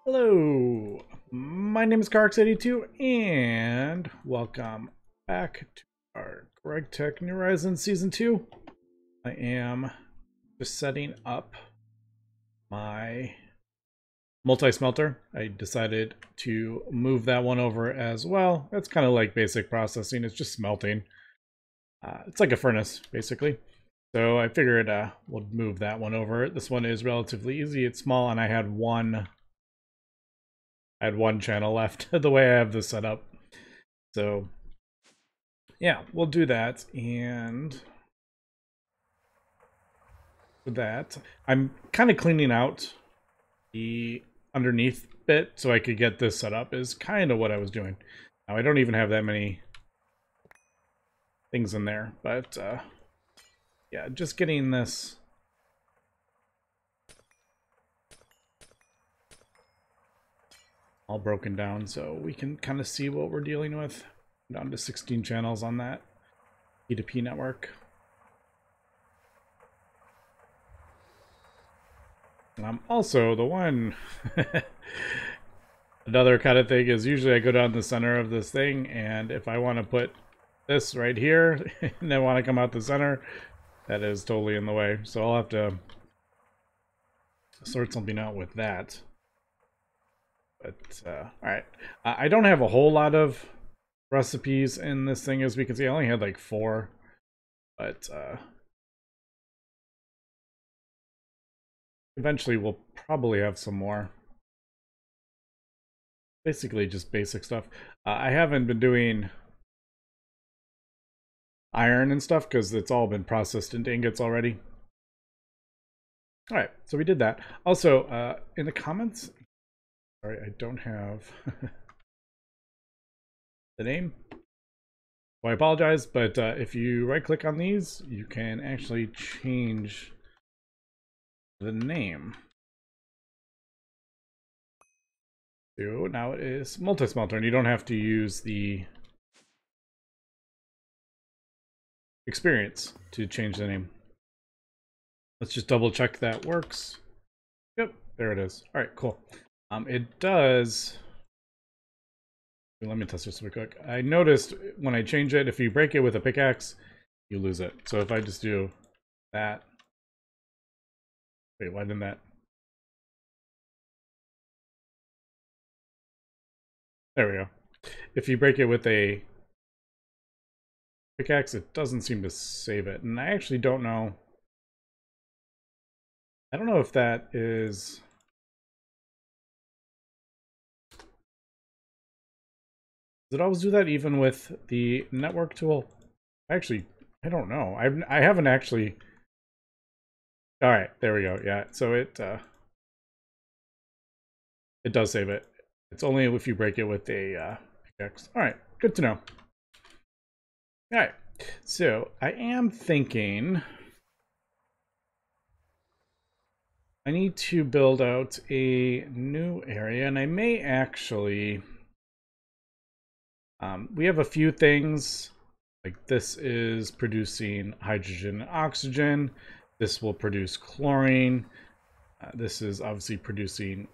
Hello, my name is CarX82 and welcome back to our GregTech New Horizons Season 2. I am just setting up my multi-smelter. I decided to move that one over as well. That's kind of like basic processing, it's just smelting. It's like a furnace, basically. So I figured we'll move that one over. This one is relatively easy, it's small, and I had one channel left the way I have this set up. So yeah, we'll do that. And with that, I'm kind of cleaning out the underneath bit so I could get this set up is kind of what I was doing. Now I don't even have that many things in there, but yeah, just getting this all broken down so we can kind of see what we're dealing with. Down to 16 channels on that P2P network. Also, the one another kind of thing is usually I go down the center of this thing, and if I want to put this right here and I want to come out the center, that is totally in the way. So I'll have to sort something out with that. But alright, I don't have a whole lot of recipes in this thing, as we can see. I only had like 4, but eventually we'll probably have some more. Basically just basic stuff. I haven't been doing iron and stuff because it's all been processed into ingots already. Alright, so we did that. Also, in the comments, sorry, I don't have the name. So I apologize, but if you right click on these, you can actually change the name. So now it is multi-smelter, and you don't have to use the experience to change the name. Let's just double check that works. Yep, there it is. All right, cool. It does. Let me test this real quick. I noticed when I change it, if you break it with a pickaxe, you lose it. So if I just do that. Wait, why didn't that? There we go. If you break it with a pickaxe, it doesn't seem to save it. And I actually don't know. I don't know if that is. Does it always do that even with the network tool? Actually, I don't know. I haven't actually. All right, there we go. Yeah, so it does save it. It's only if you break it with a pickaxe. All right, good to know. All right, so I am thinking I need to build out a new area, and I may actually. We have a few things, like this is producing hydrogen and oxygen. This will produce chlorine. This is obviously producing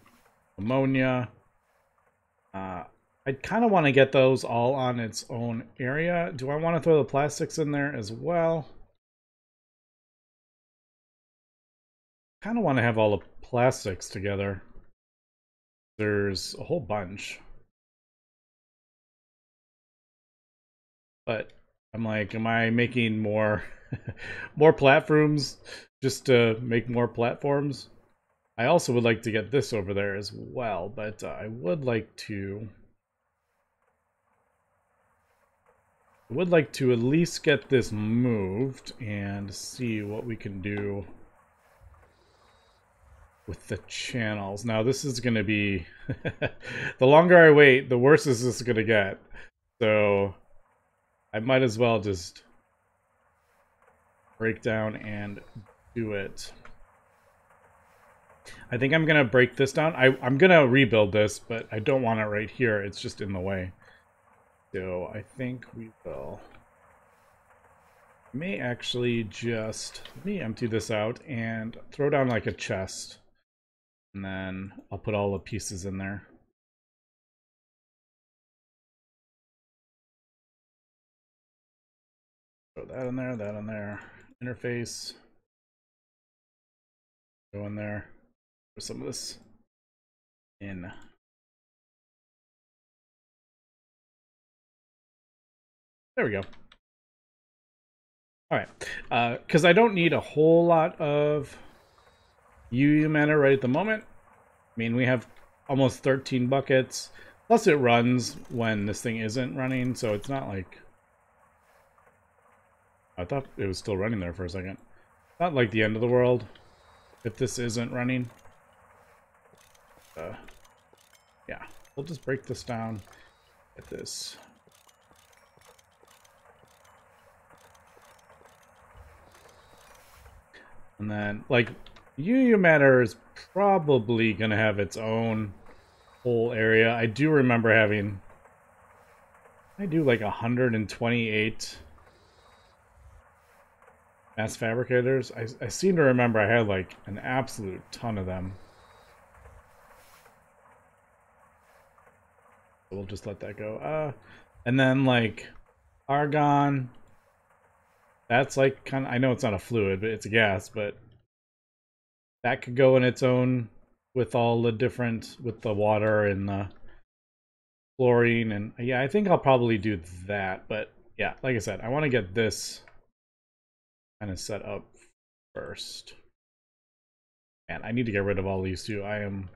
ammonia. I kind of want to get those all on its own area. Do I want to throw the plastics in there as well? Kind of want to have all the plastics together. There's a whole bunch. But I'm like, am I making more more platforms just to make more platforms? I also would like to get this over there as well, but I would like to at least get this moved and see what we can do with the channels. Now this is going to be the longer I wait, the worse this is going to get. So I might as well just break down and do it. I think I'm gonna break this down. I'm gonna rebuild this, but I don't want it right here. It's just in the way. So I think we will. May actually just let me empty this out and throw down like a chest. And then I'll put all the pieces in there. Throw that in there, that in there. Interface. Go in there. Put some of this in. There we go. All right. Because I don't need a whole lot of UU mana right at the moment. I mean, we have almost 13 buckets. Plus it runs when this thing isn't running, so it's not like... I thought it was still running there for a second. Not like the end of the world if this isn't running. Yeah, we'll just break this down. Get this. And then, like, UU Matter is probably going to have its own whole area. I do remember having... I do like 128 mass fabricators. I seem to remember I had like an absolute ton of them. So we'll just let that go. And then like argon. That's like kind of, I know it's not a fluid, but it's a gas, but that could go in its own with all the different, with the water and the chlorine. And yeah, I think I'll probably do that. But yeah, like I said, I want to get this kind of set up first. And I need to get rid of all these too. I am...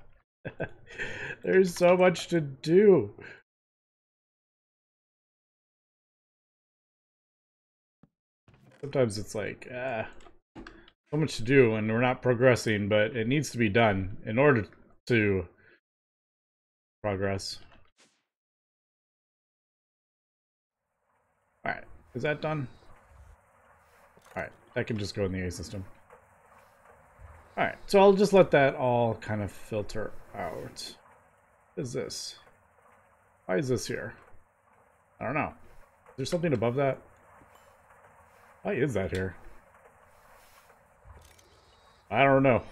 There's so much to do. Sometimes it's like, so much to do and we're not progressing, but it needs to be done in order to progress. Alright, is that done? Alright, that can just go in the A system. Alright, so I'll just let that all kind of filter out. What is this? Why is this here? I don't know. Is there something above that? Why is that here? I don't know.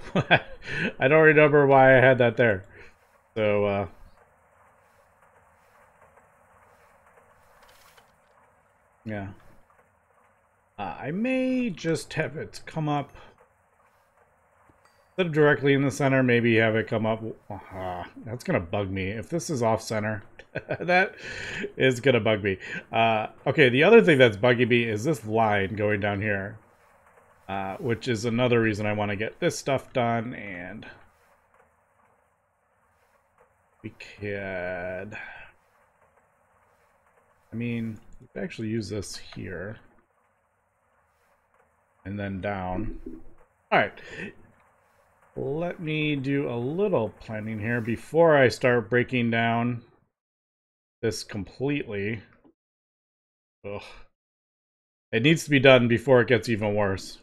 I don't remember why I had that there. So, yeah. I may just have it come up. Instead of directly in the center, maybe have it come up. That's going to bug me. If this is off center, that is going to bug me. Okay, the other thing that's bugging me is this line going down here. Which is another reason I want to get this stuff done, and we could... I mean, we could actually use this here. And then down. Alright. Let me do a little planning here before I start breaking down this completely. Ugh. It needs to be done before it gets even worse.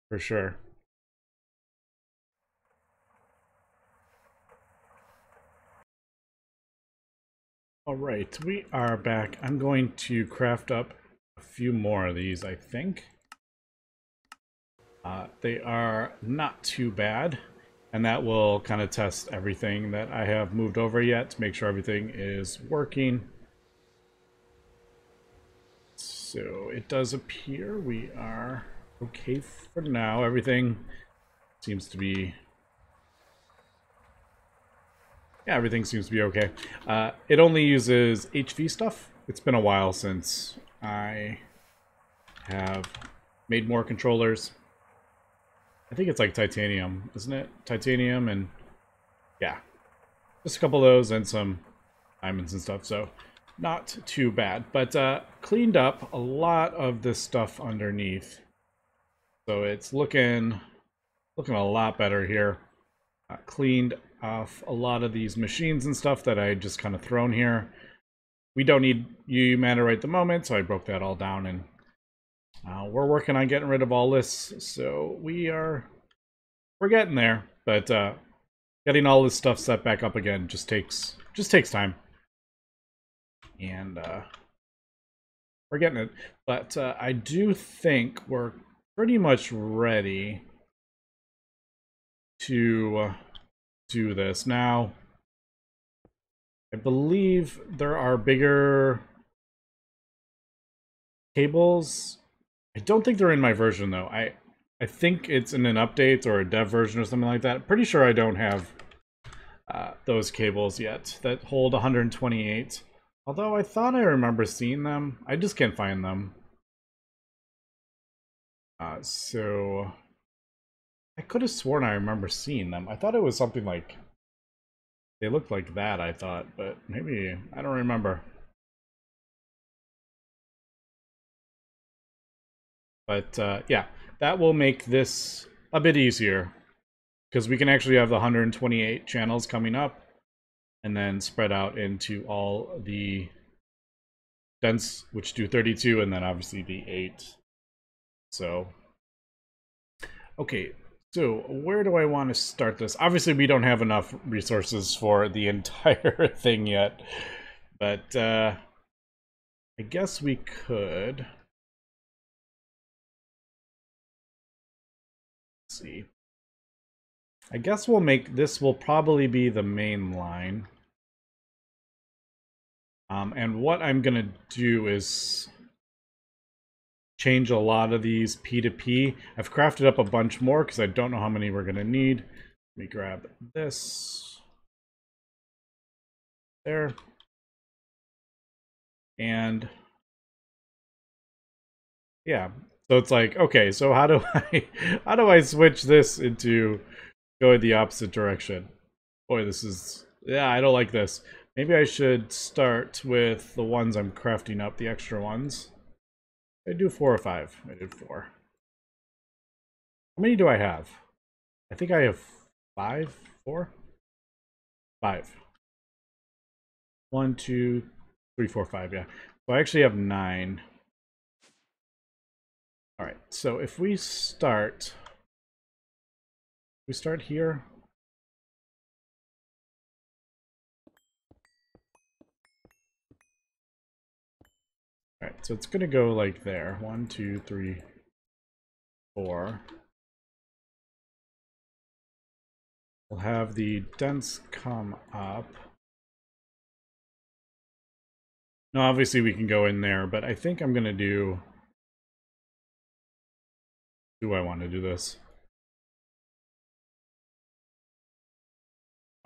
For sure. Alright, we are back. I'm going to craft up a few more of these, I think. They are not too bad, and that will kind of test everything that I have moved over yet to make sure everything is working. So it does appear we are okay for now. Everything seems to be... Yeah, everything seems to be okay. It only uses HV stuff. It's been a while since I have made more controllers. I think it's like titanium, isn't it? Titanium and... yeah. Just a couple of those and some diamonds and stuff, so not too bad. But cleaned up a lot of this stuff underneath. So it's looking a lot better here. Cleaned off a lot of these machines and stuff that I just kind of thrown here. We don't need UU mana right at the moment, so I broke that all down, and we're working on getting rid of all this. So we're getting there, but getting all this stuff set back up again just takes time, and we're getting it. But I do think we're pretty much ready to do this. Now, I believe there are bigger cables. I don't think they're in my version though. I think it's in an update or a dev version or something like that. Pretty sure I don't have those cables yet that hold 128. Although I thought I remember seeing them. I just can't find them. So I could have sworn I remember seeing them. I thought it was something like they looked like that, I thought, but maybe I don't remember. But yeah, that will make this a bit easier because we can actually have the 128 channels coming up and then spread out into all the dents, which do 32, and then obviously the 8. So, okay, so where do I want to start this? Obviously, we don't have enough resources for the entire thing yet, but I guess we could. Let's see. I guess we'll make this will probably be the main line. And what I'm gonna do is change a lot of these P2P. I've crafted up a bunch more because I don't know how many we're gonna need. Let me grab this. There. And yeah. So it's like, okay, so how do I switch this into going the opposite direction? Boy, this is yeah, I don't like this. Maybe I should start with the ones I'm crafting up, the extra ones. Did I do 4 or 5? I did 4. How many do I have? I think I have 5, 4, 5. 1, 2, 3, 4, 5. Yeah. So I actually have 9. All right. So if we start here. All right. So it's gonna go like there. 1, 2, 3, 4. We'll have the dents come up. No, obviously we can go in there, but I think I'm gonna do. Do I want to do this?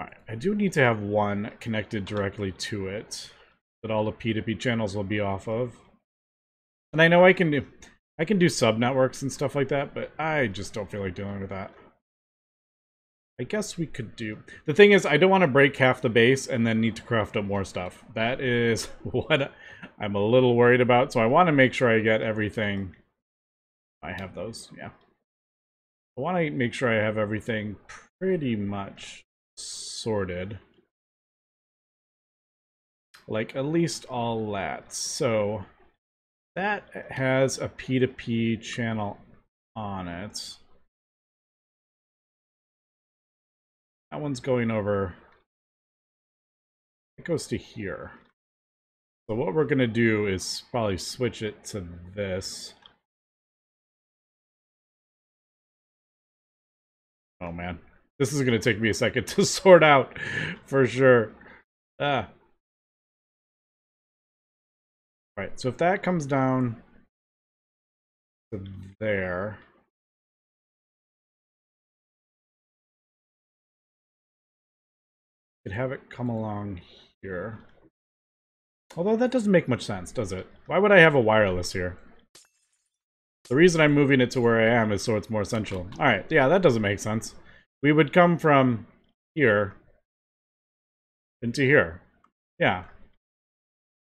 Alright, I do need to have one connected directly to it that all the P2P channels will be off of. And I know I can do sub networks and stuff like that, but I just don't feel like dealing with that. I guess we could do. The thing is, I don't want to break half the base and then need to craft up more stuff. That is what I'm a little worried about. So I want to make sure I get everything. I have those, yeah. I want to make sure I have everything pretty much sorted. Like at least all that. So that has a P2P channel on it. That one's going over. It goes to here. So what we're gonna do is probably switch it to this. Oh man, this is gonna take me a second to sort out for sure. Ah. Right, so if that comes down to there. Could have it come along here. Although that doesn't make much sense, does it? Why would I have a wireless here? The reason I'm moving it to where I am is so it's more central. Alright, yeah, that doesn't make sense. We would come from here into here. Yeah.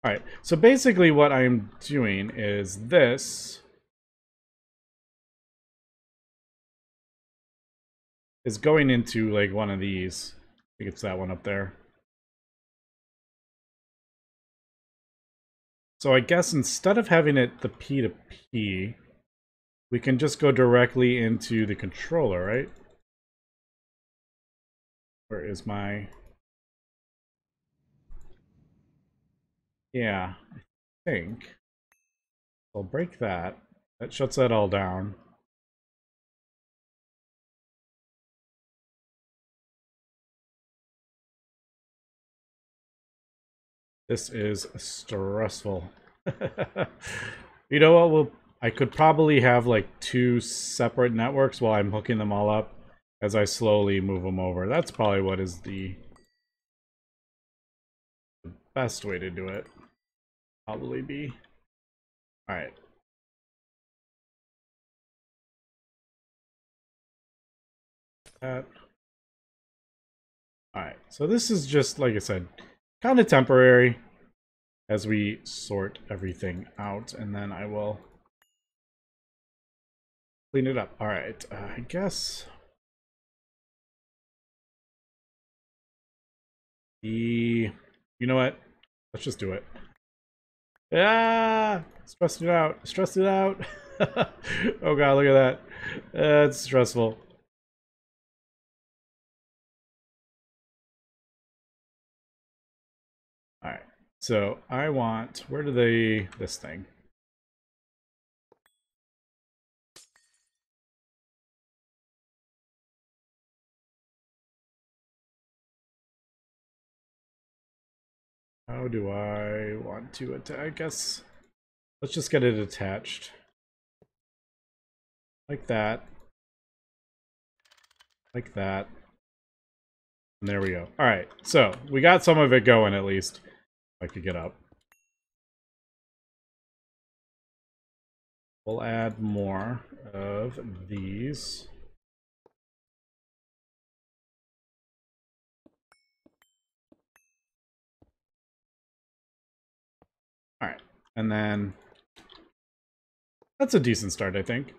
Alright, so basically what I'm doing is this is going into like one of these. I think it's that one up there. So I guess instead of having it the P2P, we can just go directly into the controller, right? Where is my... Yeah, I think. I'll break that. That shuts that all down. This is stressful. You know what? I could probably have like 2 separate networks while I'm hooking them all up as I slowly move them over. That's probably what is the best way to do it. Probably be. Alright. That. Alright, so this is just, like I said, kind of temporary as we sort everything out, and then I will clean it up. Alright, I guess you know what? Let's just do it. Ah! Stressed it out. Stressed it out. Oh god, look at that. It's stressful. Alright, so I want... Where do they... This thing. How do I want to attack? I guess... Let's just get it attached. Like that. Like that. And there we go. Alright, so we got some of it going at least. If I could get up. We'll add more of these. Alright, and then that's a decent start, I think.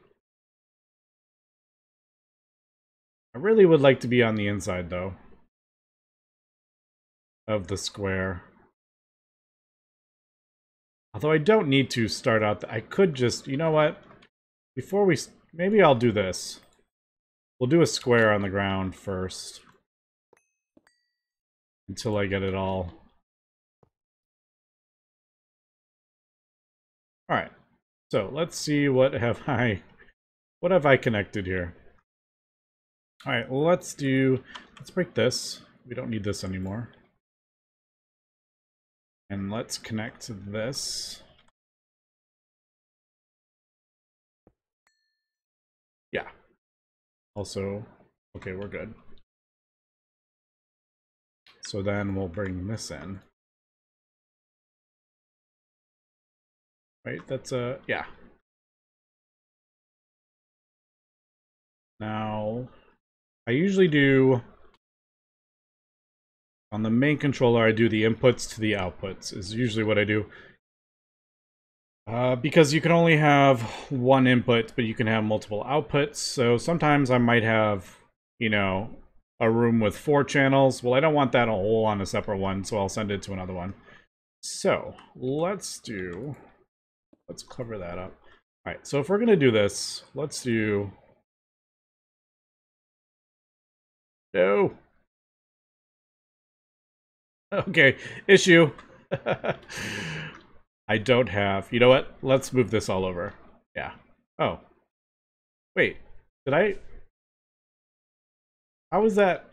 I really would like to be on the inside, though, of the square. Although I don't need to start out... I could just... You know what? Before we... Maybe I'll do this. We'll do a square on the ground first. Until I get it all. Alright. So, let's see what have I... What have I connected here? Alright, let's break this. We don't need this anymore. And let's connect this. Yeah. Also, okay, we're good. So then we'll bring this in. Right, that's yeah. Now, I usually do... On the main controller, I do the inputs to the outputs, is usually what I do. Because you can only have one input, but you can have multiple outputs. So sometimes I might have, you know, a room with 4 channels. Well, I don't want that all on a separate one, so I'll send it to another one. So let's cover that up. All right, so if we're going to do this, let's do... No. Okay, issue. I don't have... You know what? Let's move this all over. Yeah. Oh. Wait. Did I... How was that...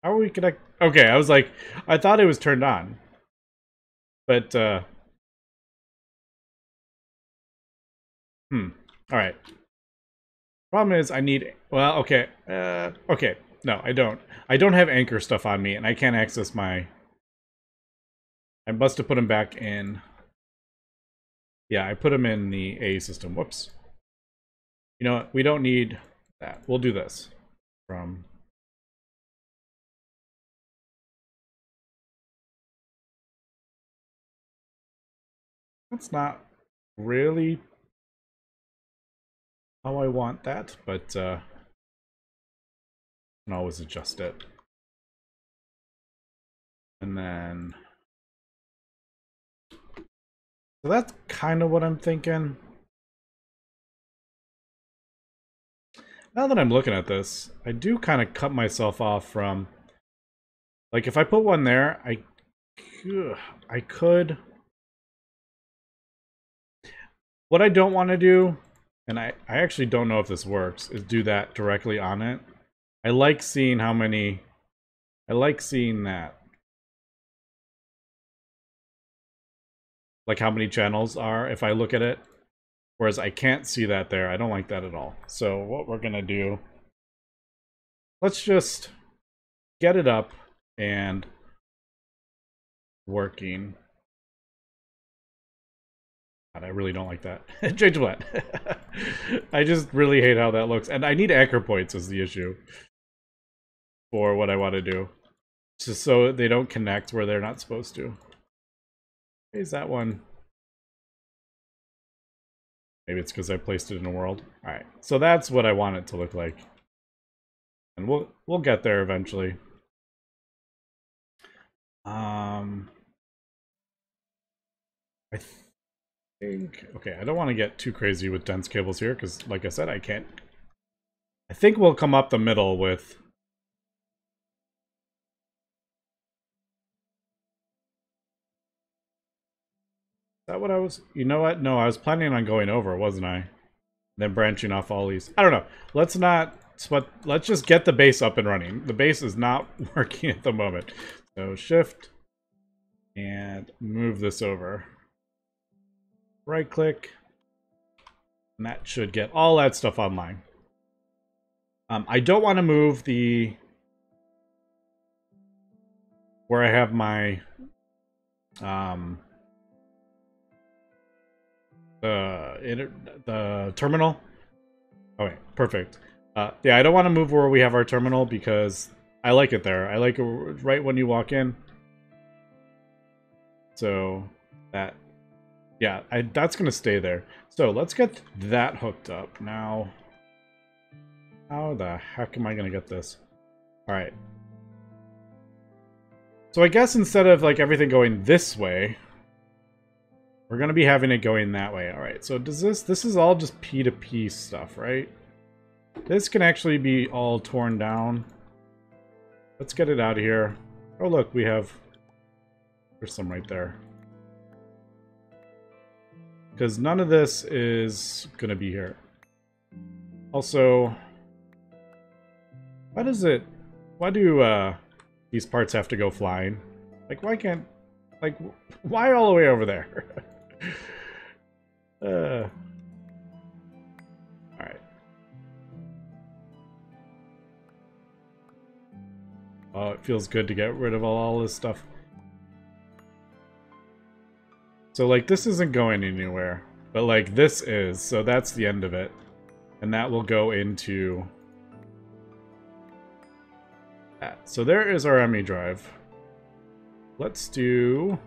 How are we connect... Okay, I was like... I thought it was turned on. But, Alright. Problem is, I need... Well, okay. Okay. No, I don't. I don't have anchor stuff on me, and I can't access my... I must have put them back in... Yeah, I put them in the A system. Whoops. You know what? We don't need that. We'll do this. From... That's not really how I want that, but I can always adjust it. And then... So that's kind of what I'm thinking. Now that I'm looking at this, I do kind of cut myself off from... Like, if I put one there, I could... What I don't want to do, and I actually don't know if this works, is do that directly on it. I like seeing how many... I like seeing that. like how many channels are if I look at it. Whereas I can't see that there. I don't like that at all. So what we're gonna do, let's just get it up and working. God, I really don't like that. Change what? I just really hate how that looks. And I need anchor points is the issue for what I want to do. Just so they don't connect where they're not supposed to. Is that one? Maybe it's because I placed it in a world. Alright, so that's what I want it to look like. And we'll get there eventually. I think... Okay, I don't want to get too crazy with dense cables here, because like I said, I can't... I think we'll come up the middle with... Is that what I was... You know what? No, I was planning on going over, wasn't I? Then branching off all these. I don't know. Let's not... But let's just get the base up and running. The base is not working at the moment. So shift and move this over. Right click. And that should get all that stuff online. I don't want to move the... Where I have my... the terminal. Okay, perfect. Yeah, I don't want to move where we have our terminal because I like it there. I like it right when you walk in. So that, yeah, that's gonna stay there. So let's get that hooked up now. How the heck am I gonna get this? All right. So I guess instead of like everything going this way, we're gonna be having it going that way. All right. So does this is all just P2P stuff, right? This can actually be all torn down. Let's get it out of here. Oh, look, we have... There's some right there. Because none of this is going to be here. Also, why does it... Why do these parts have to go flying? Like, why can't... Like, why all the way over there? Alright. Oh, it feels good to get rid of all this stuff. So, like, this isn't going anywhere. But, like, this is. So that's the end of it. And that will go into... that. So there is our ME drive. Let's do...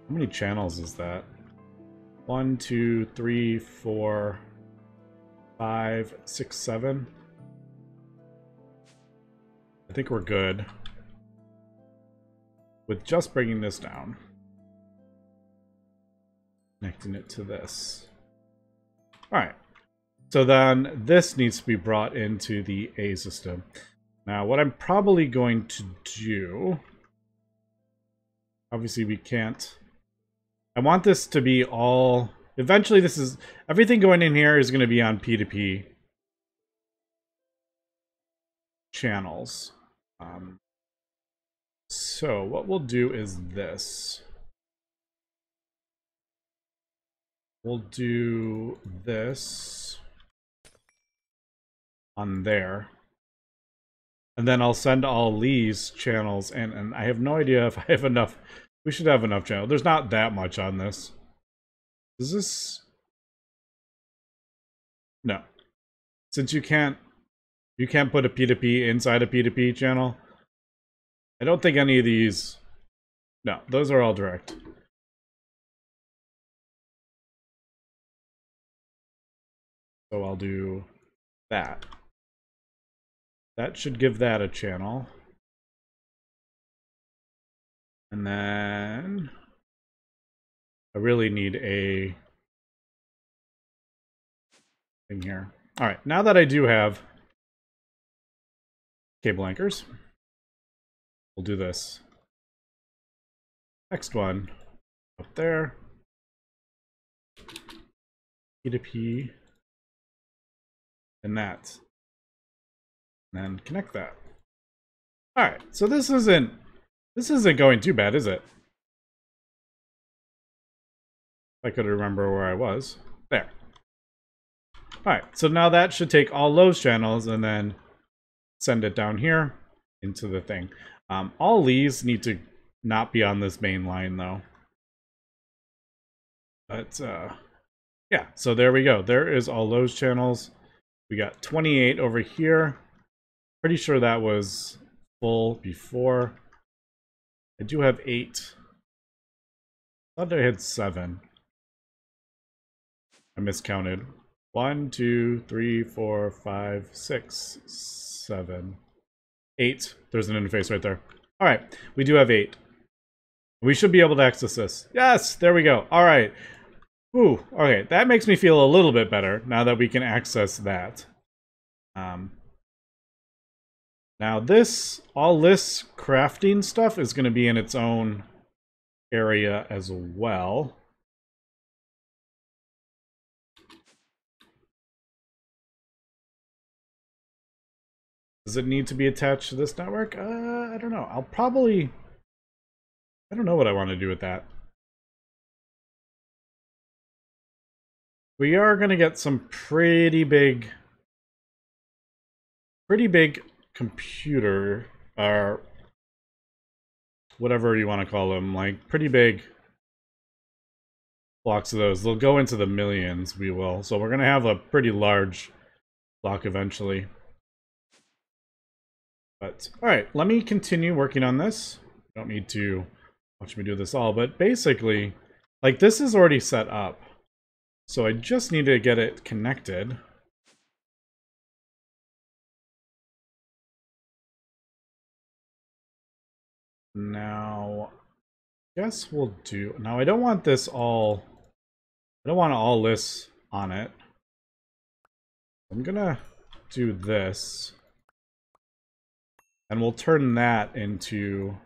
How many channels is that? 1, 2, 3, 4, 5, 6, 7. I think we're good with just bringing this down. Connecting it to this. Alright. So then this needs to be brought into the A system. Now what I'm probably going to do... Obviously we can't... I want this to be all... Eventually this is... Everything going in here is going to be on P2P channels. So what we'll do is this. We'll do this on there. And then I'll send all these channels in. And I have no idea if I have enough. We should have enough channels. There's not that much on this. Is this... No. Since you can't put a P2P inside a P2P channel. I don't think any of these... No, those are all direct. So I'll do that. That should give that a channel. And then... I really need a thing here. Alright, now that I do have cable anchors, we'll do this. Next one, up there. P2P. And that. And then connect that. Alright, so this isn't going too bad, is it? I could remember where I was. There. Alright, so now that should take all those channels and then send it down here into the thing. All these need to not be on this main line though. But yeah, so there we go. There is all those channels. We got 28 over here. Pretty sure that was full before. I do have 8. I thought I had 7. I miscounted. 1, 2, 3, 4, 5, 6, 7, 8. There's an interface right there. Alright, we do have 8. We should be able to access this. Yes, there we go. Alright. Ooh, okay, that makes me feel a little bit better now that we can access that. Now all this crafting stuff is going to be in its own area as well. Does it need to be attached to this network? I don't know. I don't know what I want to do with that. We are going to get some pretty big computer, or whatever you want to call them, like pretty big blocks of those. They'll go into the millions, we will. So we're going to have a pretty large block eventually. But, alright, let me continue working on this. You don't need to watch me do this all, but basically, like, this is already set up. So I just need to get it connected. Now, guess we'll do... Now, I don't want this all... I don't want all this on it. I'm gonna do this. And we'll turn that into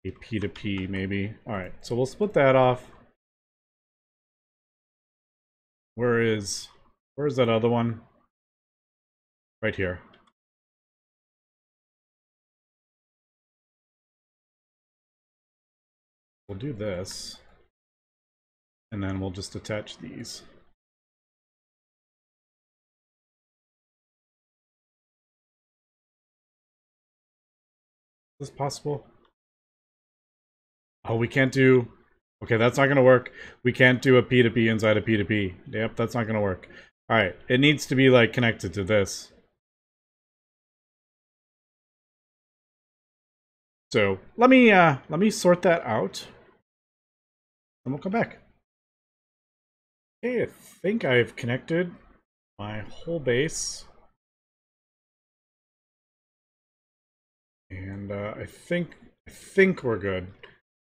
a P2P, maybe. Alright, so we'll split that off. Where's that other one? Right here. We'll do this. And then we'll just attach these. Is this possible? Oh, we can't do... Okay, that's not going to work. We can't do a P2P inside a P2P. Yep, that's not going to work. Alright, it needs to be, like, connected to this. So, let me sort that out. And we'll come back. Okay, I think I've connected my whole base. And I think we're good.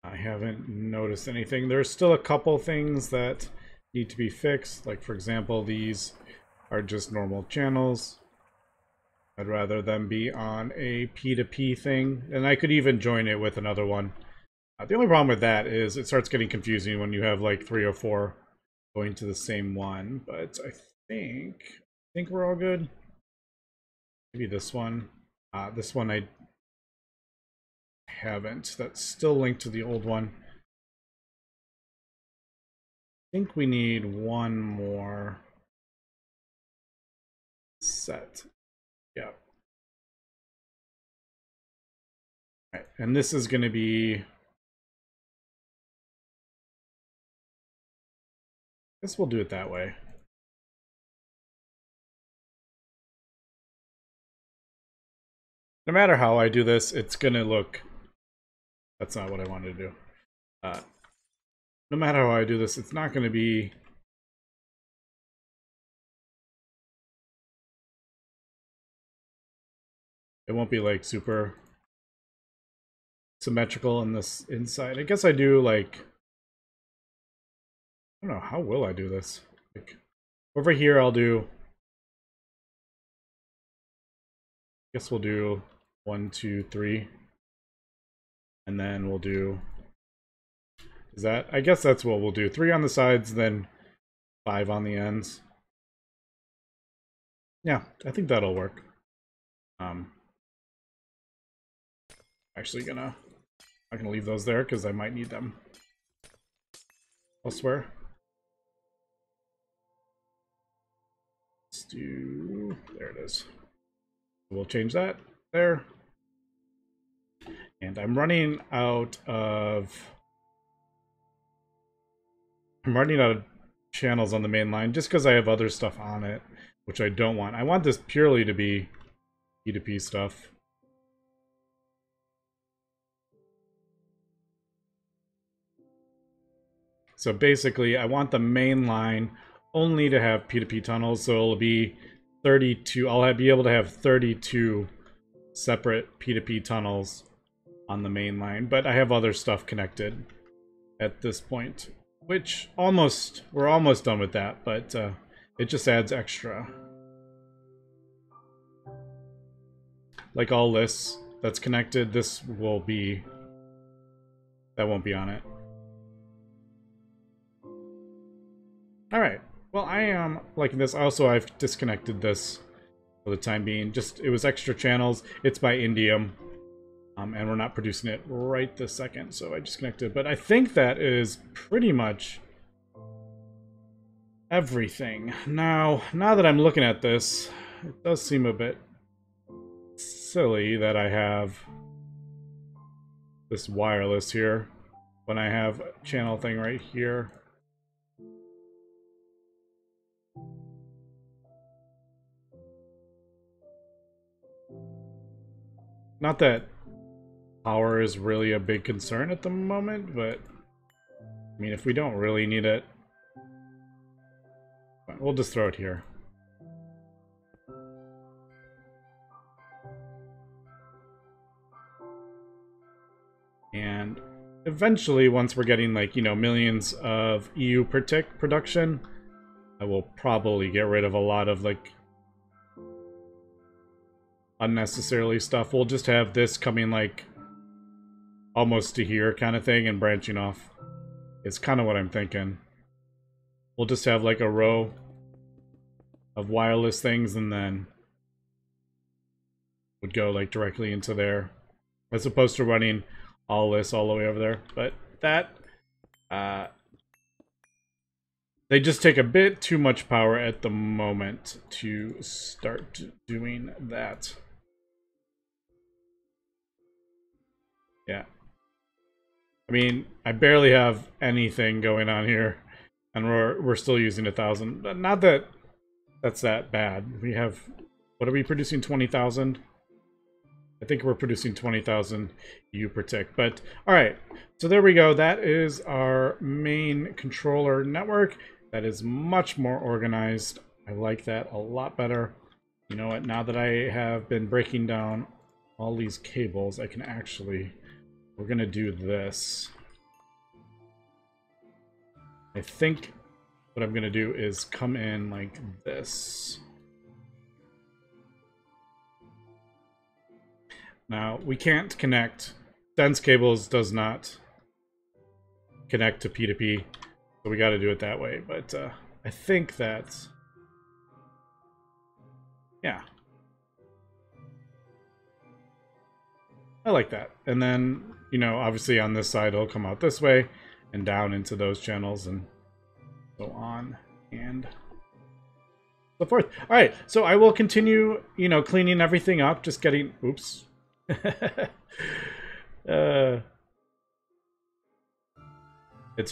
I haven't noticed anything. There's still a couple things that need to be fixed. Like, for example, these are just normal channels. I'd rather them be on a P2P thing. And I could even join it with another one. The only problem with that is it starts getting confusing when you have like 3 or 4 going to the same one. But I think we're all good. Maybe this one. This one I haven't. That's still linked to the old one. I think we need one more set. Yeah. Right. And this is going to be... I guess we'll do it that way. No matter how I do this, it's going to look... That's not what I wanted to do. No matter how I do this, it's not going to be... It won't be like super symmetrical in this inside. I guess I do like... I don't know, how will I do this? Like, over here I'll do... I guess we'll do 1, 2, 3. And then we'll do... Is that... I guess that's what we'll do. 3 on the sides, then 5 on the ends. Yeah, I think that'll work. Actually I'm not gonna leave those there because I might need them. elsewhere. Let's do, there it is. We'll change that there. And I'm running out of channels on the main line just because I have other stuff on it, which I don't want. I want this purely to be P2P stuff. So basically, I want the main line only to have P2P tunnels, so it'll be 32. I'll be able to have 32 separate P2P tunnels on the main line, but I have other stuff connected at this point, which we're almost done with that, but it just adds extra. Like all lists that's connected, that won't be on it. Alright, well, I am liking this. Also, I've disconnected this for the time being. Just, it was extra channels. It's by Indium, and we're not producing it right this second, so I disconnected. But I think that is pretty much everything. Now that I'm looking at this, it does seem a bit silly that I have this wireless here when I have a channel thing right here. Not that power is really a big concern at the moment, but I mean, if we don't really need it, we'll just throw it here. And eventually, once we're getting like, you know, millions of EU per tick production, I will probably get rid of a lot of like unnecessarily stuff. We'll just have this coming like almost to here kind of thing and branching off. It's kind of what I'm thinking. We'll just have like a row of wireless things and then would go like directly into there, as opposed to running all this all the way over there. But that they just take a bit too much power at the moment to start doing that. Yeah. I mean, I barely have anything going on here, and we're still using 1,000. But not that that's that bad. We have, what are we producing? 20,000. I think we're producing 20,000 U per tick. But all right, so there we go. That is our main controller network. That is much more organized. I like that a lot better. You know what? Now that I have been breaking down all these cables, I can actually. We're gonna do this. I think what I'm gonna do is come in like this. Now, we can't connect. Dense cables does not connect to P2P, so we gotta do it that way. But I think that's, yeah. I like that. And then, you know, obviously on this side, it'll come out this way and down into those channels and so on and so forth. All right, so I will continue, you know, cleaning everything up, just getting, oops. It's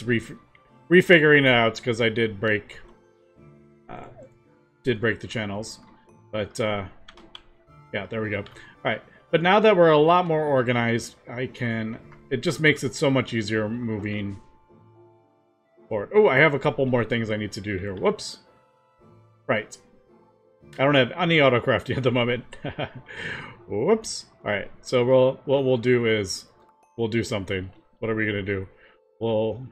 refiguring it out because I did break the channels. But yeah, there we go. All right. But now that we're a lot more organized, it just makes it so much easier moving forward. Oh, I have a couple more things I need to do here. Whoops. Right. I don't have any autocrafting at the moment. Whoops. All right. So what we'll do is we'll do something. What are we going to do? We'll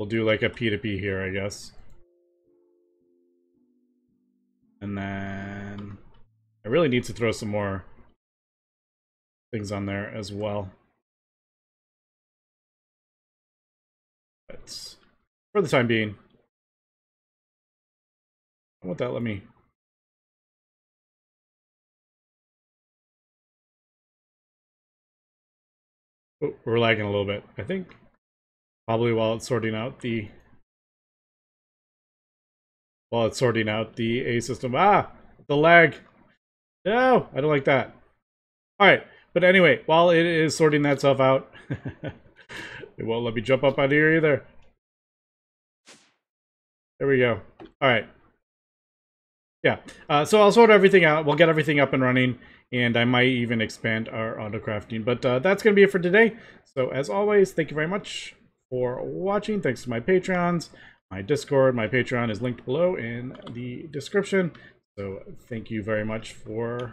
do like a P2P here, I guess. And then I really need to throw some more things on there as well. But for the time being, how about that? Let me. Oh, we're lagging a little bit, I think. Probably while it's sorting out the A system. Ah, the lag. No, I don't like that. All right, but anyway, while it is sorting that stuff out, it won't let me jump up out of here either. There we go. All right. Yeah, so I'll sort everything out. We'll get everything up and running, and I might even expand our auto crafting. But that's going to be it for today. So as always, thank you very much for watching. Thanks to my Patreons. My Discord, my Patreon is linked below in the description. So thank you very much for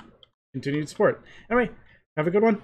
continued support. Anyway, have a good one.